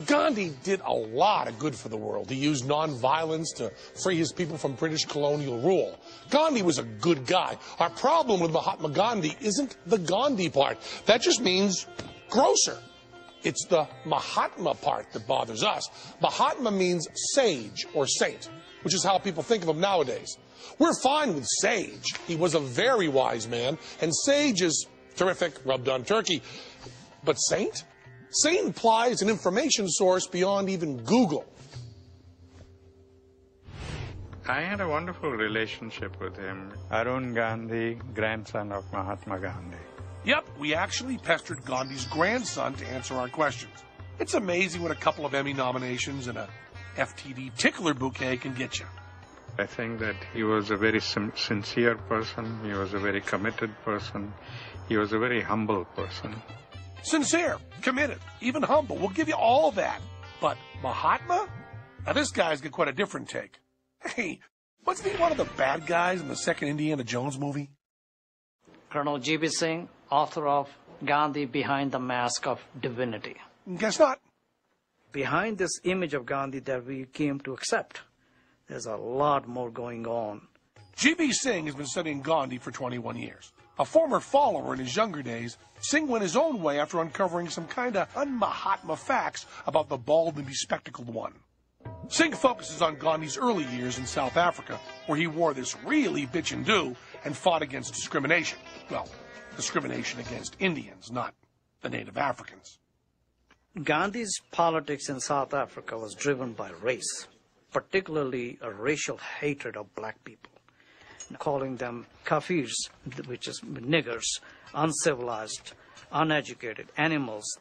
Gandhi did a lot of good for the world. He used nonviolence to free his people from British colonial rule. Gandhi was a good guy. Our problem with Mahatma Gandhi isn't the Gandhi part. That just means grosser. It's the Mahatma part that bothers us. Mahatma means sage or saint, which is how people think of him nowadays. We're fine with sage. He was a very wise man, and sage is terrific, rubbed on turkey. But saint? Saint implies an information source beyond even Google. I had a wonderful relationship with him. Arun Gandhi, grandson of Mahatma Gandhi. Yep, we actually pestered Gandhi's grandson to answer our questions. It's amazing what a couple of Emmy nominations and a FTD tickler bouquet can get you. I think that he was a very sincere person. He was a very committed person. He was a very humble person. Sincere, committed, even humble. We'll give you all that. But Mahatma? Now this guy's got quite a different take. Hey, wasn't he one of the bad guys in the second Indiana Jones movie? Colonel G.B. Singh, author of Gandhi Behind the Mask of Divinity. Guess not. Behind this image of Gandhi that we came to accept, there's a lot more going on. G.B. Singh has been studying Gandhi for 21 years. A former follower in his younger days, Singh went his own way after uncovering some kind of un-Mahatma facts about the bald and bespectacled one. Singh focuses on Gandhi's early years in South Africa, where he wore this really bitchin' do and fought against discrimination. Well, discrimination against Indians, not the native Africans. Gandhi's politics in South Africa was driven by race, particularly a racial hatred of black people, calling them kafirs, which is niggers, uncivilized, uneducated, animals.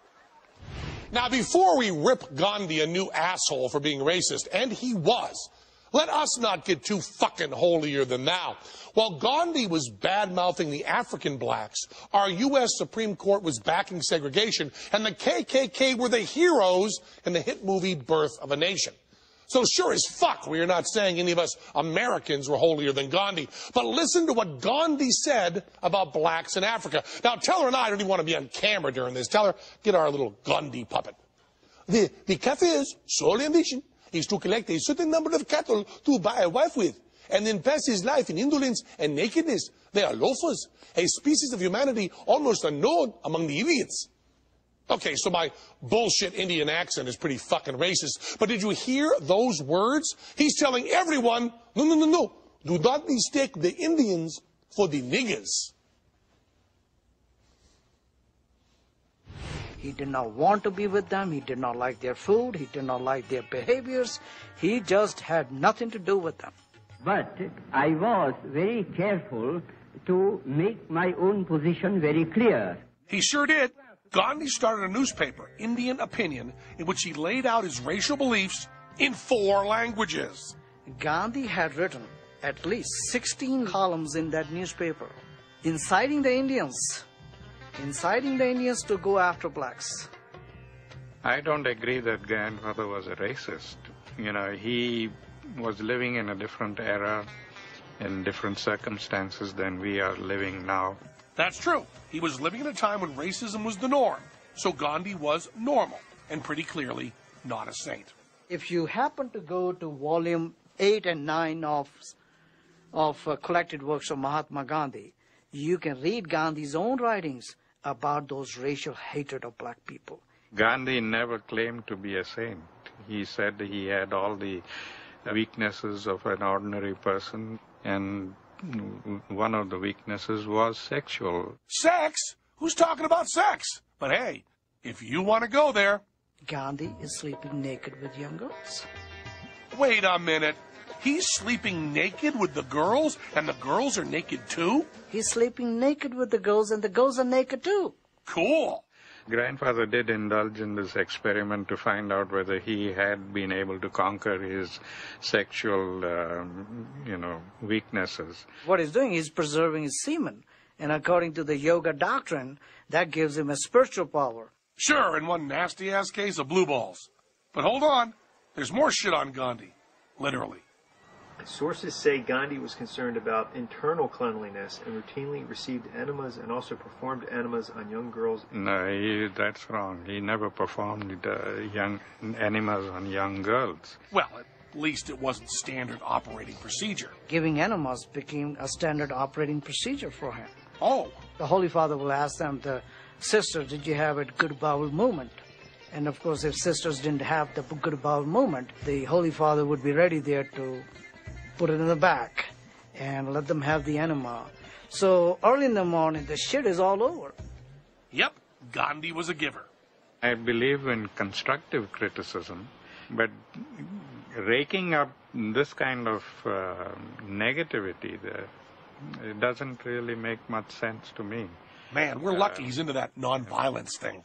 Now, before we rip Gandhi a new asshole for being racist, and he was, let us not get too fucking holier than thou. While Gandhi was bad-mouthing the African blacks, our U.S. Supreme Court was backing segregation, and the KKK were the heroes in the hit movie Birth of a Nation. So sure as fuck, we are not saying any of us Americans were holier than Gandhi. But listen to what Gandhi said about blacks in Africa. Now, tell her and I don't even want to be on camera during this. Tell her, get our little Gandhi puppet. The Kafir's sole ambition is to collect a certain number of cattle to buy a wife with, and then pass his life in indolence and nakedness. They are loafers, a species of humanity almost unknown among the idiots. Okay, so my bullshit Indian accent is pretty fucking racist, but did you hear those words? He's telling everyone, no, do not mistake the Indians for the niggers. He did not want to be with them. He did not like their food. He did not like their behaviors. He just had nothing to do with them. But I was very careful to make my own position very clear. He sure did. Gandhi started a newspaper, Indian Opinion, in which he laid out his racial beliefs in 4 languages. Gandhi had written at least 16 columns in that newspaper, inciting the Indians to go after blacks. I don't agree that grandfather was a racist. You know, he was living in a different era, in different circumstances than we are living now. That's true. He was living in a time when racism was the norm, so Gandhi was normal and pretty clearly not a saint. If you happen to go to volume 8 and 9 of collected works of Mahatma Gandhi, you can read Gandhi's own writings about those racial hatred of black people. Gandhi never claimed to be a saint. He said he had all the weaknesses of an ordinary person, and one of the weaknesses was sexual. Sex? Who's talking about sex? But hey, if you want to go there... Gandhi is sleeping naked with young girls. Wait a minute. He's sleeping naked with the girls, and the girls are naked too? He's sleeping naked with the girls, and the girls are naked too. Cool. Grandfather did indulge in this experiment to find out whether he had been able to conquer his sexual, weaknesses. What he's doing is preserving his semen. And according to the yoga doctrine, that gives him a spiritual power. Sure, in one nasty-ass case of blue balls. But hold on. There's more shit on Gandhi. Literally. Sources say Gandhi was concerned about internal cleanliness and routinely received enemas and also performed enemas on young girls. No, that's wrong. He never performed young enemas on young girls. Well, at least it wasn't standard operating procedure. Giving enemas became a standard operating procedure for him. Oh. The Holy Father will ask them, the sisters, did you have a good bowel movement? And of course, if sisters didn't have the good bowel movement, the Holy Father would be ready there to put it in the back and let them have the enema. So early in the morning, the shit is all over. Yep, Gandhi was a giver. I believe in constructive criticism, but raking up this kind of negativity, it doesn't really make much sense to me. Man, we're lucky he's into that nonviolence thing.